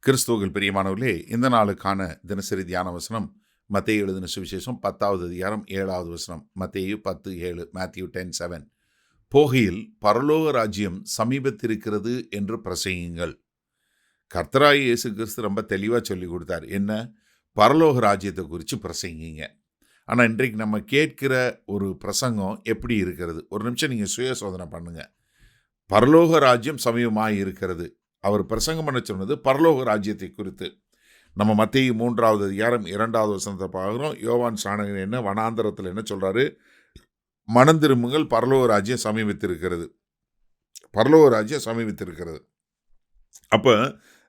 கிறிஸ்துவுக்குள் பிரியமானவர்களே, இந்த நாளுக்கான தினசரி தியான வசனம் மத்தேயு எழுதின சுவிசேஷம் 10வது அதிகாரம் 7வது வசனம். மத்தேயு 10:7, மேத்யூ 10:7. போகையில் பரலோக ராஜ்யம் சமீபத்திருக்கிறது என்று பிரசங்கியுங்கள். கர்த்தராகிய இயேசு கிறிஸ்து ரொம்ப தெளிவாக சொல்லி கொடுத்தார். என்ன? பரலோக ராஜ்யத்தை குறித்து பிரசங்கிங்க. ஆனால் இன்றைக்கு நம்ம கேட்கிற ஒரு பிரசங்கம் எப்படி இருக்கிறது? ஒரு நிமிஷம் நீங்கள் சுய சோதனை பண்ணுங்க. பரலோக ராஜ்யம் சமீபமாக இருக்கிறது. அவர் பிரசங்கம் பண்ண சொன்னது பரலோக ராஜ்யத்தை குறித்து. நம்ம மத்தேயு 3வது அதிகாரம் 2வது வசனத்தை பார்க்குறோம். யோவான் ஸ்நானகன் என்ன வனாந்தரத்தில் என்ன சொல்கிறாரு? மனம் திரும்புங்கள், பரலோக ராஜ்யம் சமீபத்திருக்கிறது. பரலோக ராஜ்யம் சமீபத்திருக்கிறது. அப்போ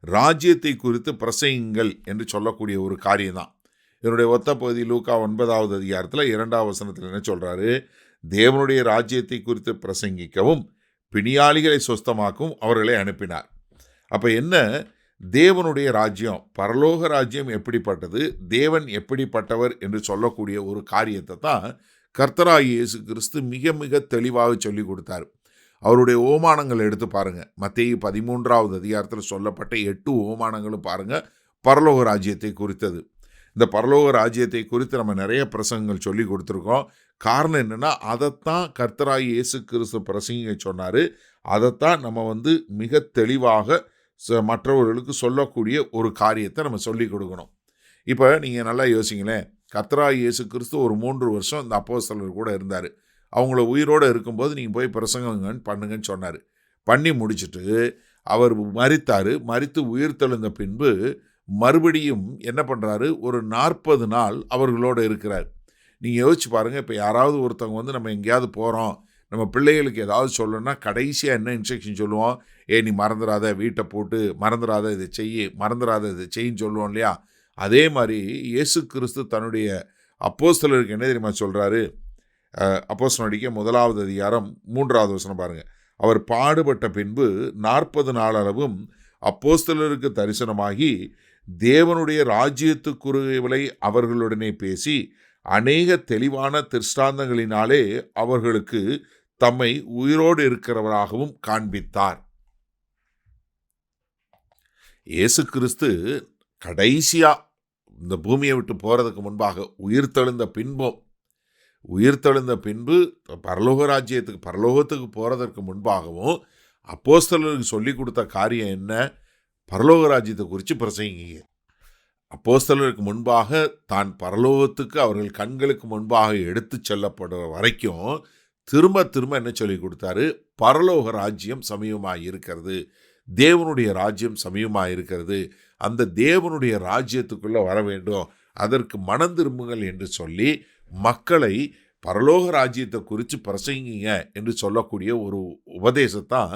ராஜ்யத்தை குறித்து பிரசங்கிங்கள் என்று சொல்லக்கூடிய ஒரு காரியம் தான். என்னுடைய ஒத்த பகுதி லூக்கா 9வது அதிகாரத்தில் 2வது வசனத்தில் என்ன சொல்கிறாரு? தேவனுடைய ராஜ்யத்தை குறித்து பிரசங்கிக்கவும் பிணியாளிகளை சொஸ்தமாக்கும் அவர்களை அனுப்பினார். அப்போ என்ன? தேவனுடைய ராஜ்யம், பரலோக ராஜ்யம் எப்படிப்பட்டது, தேவன் எப்படிப்பட்டவர் என்று சொல்லக்கூடிய ஒரு காரியத்தை தான் கர்த்தராகிய இயேசு கிறிஸ்து மிக மிக தெளிவாக சொல்லி கொடுத்தார். அவருடைய ஓமானங்கள் எடுத்து பாருங்கள். மத்தேயு 13வது அதிகாரத்தில் சொல்லப்பட்ட 8 ஓமானங்களும் பாருங்கள், பரலோக ராஜ்யத்தை குறித்தது. இந்த பரலோக ராஜ்யத்தை குறித்து நம்ம நிறைய பிரசங்கங்கள் சொல்லி கொடுத்துருக்கோம். காரணம் என்னென்னா, அதைத்தான் கர்த்தராகிய இயேசு கிறிஸ்து பிரசங்கிக்க சொன்னார். அதைத்தான் நம்ம மிக தெளிவாக மற்றவர்களுக்கு சொல்லக்கூடிய ஒரு காரியத்தை நம்ம சொல்லி கொடுக்கணும். இப்போ நீங்கள் நல்லா யோசிங்களேன். கர்த்தராகிய இயேசு கிறிஸ்து ஒரு 3 வருஷம் இந்த அப்போஸ்தலர் கூட இருந்தார். அவங்கள உயிரோடு இருக்கும்போது நீங்கள் போய் பிரசங்கங்கன்னு பண்ணுங்கன்னு சொன்னார். பண்ணி முடிச்சுட்டு அவர் மரித்தார். மரித்து உயிர் தெழுந்த பின்பு மறுபடியும் என்ன பண்ணுறாரு? ஒரு 40 நாள் அவர்களோடு இருக்கிறார். நீங்கள் யோசிச்சு பாருங்கள். இப்போ யாராவது ஒருத்தவங்க நம்ம எங்கேயாவது போகிறோம், நம்ம பிள்ளைகளுக்கு ஏதாவது சொல்லணும்னா கடைசியாக என்ன இன்ஸ்ட்ரக்ஷன் சொல்லுவோம்? நீ மறந்துடாத, வீட்டை போட்டு மறந்துடாத, இதை செய்ய மறந்துடாத, இதை செய்யின்னு சொல்லுவோம் இல்லையா? அதே மாதிரி இயேசு கிறிஸ்து தன்னுடைய அப்போஸ்தலருக்கு என்ன தெரியுமா சொல்கிறாரு? அப்போஸ்தலர் நடவடிக்கைகள் 1வது அதிகாரம் 3வது வசனம் பாருங்கள். அவர் பாடுபட்ட பின்பு 40 நாளளவும் அப்போஸ்தலருக்கு தரிசனமாகி தேவனுடைய ராஜ்யத்துக்குரியவளை அவர்களுடனே பேசி அநேக தெளிவான திருஷ்டாந்தங்களினாலே அவர்களுக்கு தம்மை உயிரோடு இருக்கிறவராகவும் காண்பித்தார். இயேசு கிறிஸ்து கடைசியாக இந்த பூமியை விட்டு போகிறதுக்கு முன்பாக உயிர்த்தெழுந்த பின்பு பரலோகத்துக்கு போகிறதற்கு முன்பாகவும் அப்போஸ்தலருக்கு சொல்லி கொடுத்த காரியம் என்ன? பரலோக ராஜ்யத்தை குறித்து பிரசங்கிங்க. அப்போஸ்தலருக்கு முன்பாக தான் பரலோகத்துக்கு அவர்கள் கண்களுக்கு முன்பாக எடுத்து செல்லப்படுற வரைக்கும் திரும்ப திரும்ப என்ன சொல்லி கொடுத்தாரு? பரலோக ராஜ்யம் சமீபமாக இருக்கிறது, தேவனுடைய ராஜ்யம் சமீபமாக இருக்கிறது, அந்த தேவனுடைய ராஜ்யத்துக்குள்ளே வர வேண்டும், அதற்கு மனம் திரும்புங்கள் என்று சொல்லி மக்களை பரலோக ராஜ்யத்தை குறித்து பிரசங்கிங்க என்று சொல்லக்கூடிய ஒரு உபதேசத்தான்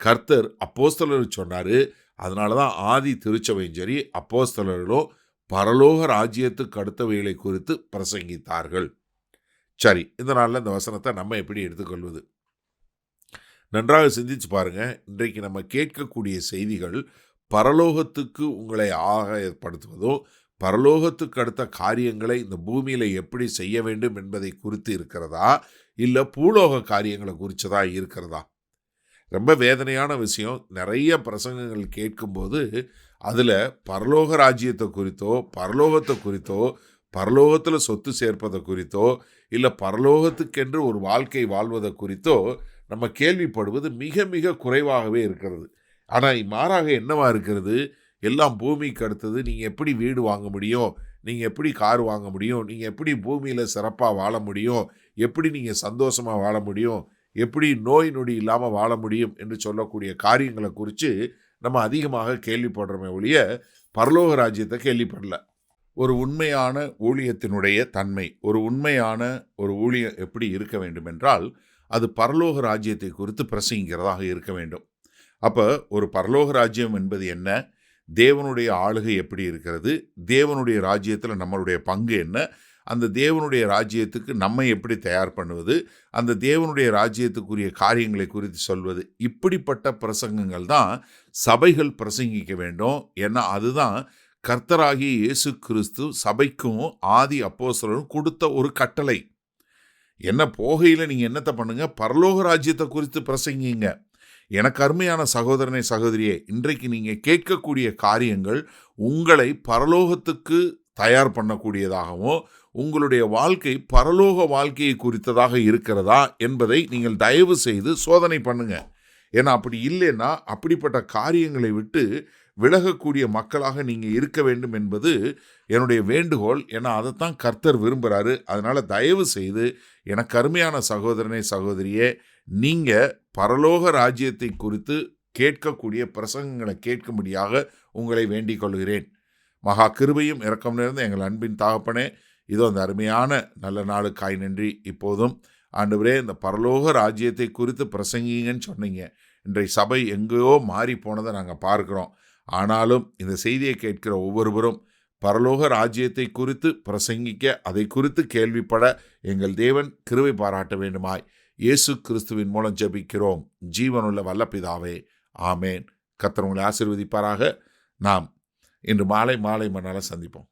கர்த்தர் அப்போஸ்தலருக்கு சொன்னார். அதனால தான் ஆதி திருச்சபையும் சரி அப்போஸ்தலர்களும் பரலோக ராஜ்யத்துக்கு அடுத்தவைகளை குறித்து பிரசங்கித்தார்கள். சரி, இதனால் இந்த வசனத்தை நம்ம எப்படி எடுத்துக்கொள்வது? நன்றாக சிந்திச்சு பாருங்கள். இன்றைக்கு நம்ம கேட்கக்கூடிய செய்திகள் பரலோகத்துக்கு உங்களை ஆகாயப்படுத்துவதோ, பரலோகத்துக்கு அடுத்த காரியங்களை இந்த பூமியில் எப்படி செய்ய வேண்டும் என்பதை குறித்து இருக்கிறதா, இல்லை பூலோக காரியங்களை குறித்ததா இருக்கிறதா? ரொம்ப வேதனையான விஷயம். நிறைய பிரசங்கங்கள் கேட்கும்போது அதில் பரலோக ராஜ்யத்தை குறித்தோ, பரலோகத்தை குறித்தோ, பரலோகத்தில் சொத்து சேர்ப்பதை குறித்தோ, இல்லை பரலோகத்துக்கென்று ஒரு வாழ்க்கை வாழ்வதை குறித்தோ நம்ம கேள்விப்படுவது மிக மிக குறைவாகவே இருக்கிறது. ஆனால் மாறாக என்னவா இருக்கிறது? எல்லாம் பூமிக்கு அடுத்தது. நீங்கள் எப்படி வீடு வாங்க முடியும், நீங்கள் எப்படி கார் வாங்க முடியும், நீங்கள் எப்படி பூமியில் சிறப்பாக வாழ முடியும், எப்படி நீங்கள் சந்தோஷமாக வாழ முடியும், எப்படி நோய் நொடி இல்லாமல் வாழ முடியும் என்று சொல்லக்கூடிய காரியங்களை குறித்து நம்ம அதிகமாக கேள்விப்படுறோமே ஒழிய பரலோக ராஜ்யத்தை கேள்விப்படல. ஒரு உண்மையான ஊழியத்தினுடைய தன்மை, ஒரு உண்மையான ஒரு ஊழியம் எப்படி இருக்க வேண்டும் என்றால் அது பரலோக ராஜ்யத்தை குறித்து பிரசங்கிக்கிறதாக இருக்க வேண்டும். அப்போ ஒரு பரலோக ராஜ்யம் என்பது என்ன? தேவனுடைய ஆளுகை எப்படி இருக்கிறது, தேவனுடைய ராஜ்யத்தில் நம்மளுடைய பங்கு என்ன, அந்த தேவனுடைய ராஜ்யத்துக்கு நம்ம எப்படி தயார் பண்ணுவது, அந்த தேவனுடைய ராஜ்யத்துக்குரிய காரியங்களை குறித்து சொல்வது, இப்படிப்பட்ட பிரசங்கங்கள் தான் சபைகள் பிரசங்கிக்க வேண்டும். ஏன்னா அதுதான் கர்த்தராகிய இயேசு கிறிஸ்து சபைக்கும் ஆதி அப்போஸ்தலரும் கொடுத்த ஒரு கட்டளை. என்ன? போகையில் நீங்கள் என்னத்தை பண்ணுங்க? பரலோக ராஜ்யத்தை குறித்து பிரசங்கிங்க. எனக்கு அருமையான சகோதரனே சகோதரியே, இன்றைக்கு நீங்கள் கேட்கக்கூடிய காரியங்கள் உங்களை பரலோகத்துக்கு தயார் பண்ணக்கூடியதாகவும் உங்களுடைய வாழ்க்கை பரலோக வாழ்க்கையை குறித்ததாக இருக்கிறதா என்பதை நீங்கள் தயவு செய்து சோதனை பண்ணுங்க. ஏன்னா அப்படி இல்லைன்னா அப்படிப்பட்ட காரியங்களை விட்டு விலகக்கூடிய மக்களாக நீங்கள் இருக்க வேண்டும் என்பது என்னுடைய வேண்டுகோள். ஏன்னா அதைத்தான் கர்த்தர் விரும்புகிறாரு. அதனால் தயவு செய்து எனக்கு அருமையான சகோதரனே சகோதரியே, நீங்கள் பரலோக ராஜ்யத்தை குறித்து கேட்கக்கூடிய பிரசங்கங்களை கேட்கும்படியாக உங்களை வேண்டிக் கொள்கிறேன். மகா கிருபையும் இரக்கம் நிறைந்த எங்கள் அன்பின் தகப்பனே, இதோ அந்த அருமையான நல்ல நாளுக்காய் நன்றி. இப்போதும் ஆண்டவரே, இந்த பரலோக ராஜ்யத்தை குறித்து பிரசங்கிங்கன்னு சொன்னீங்க. இன்றைய சபை எங்கேயோ மாறி போனதை நாங்கள் பார்க்குறோம். ஆனாலும் இந்த செய்தியை கேட்கிற ஒவ்வொருவரும் பரலோக ராஜ்யத்தை குறித்து பிரசங்கிக்க, அதை குறித்து கேள்விப்பட எங்கள் தேவன் கிருபை பாராட்ட வேண்டுமாய் இயேசு கிறிஸ்துவின் மூலம் ஜெபிக்கிறோம் ஜீவனுள்ள வல்ல பிதாவே, ஆமேன். கர்த்தர் உங்களை ஆசீர்வதிப்பாராக. நாம் இன்று மாலை மணால சந்திப்போம்.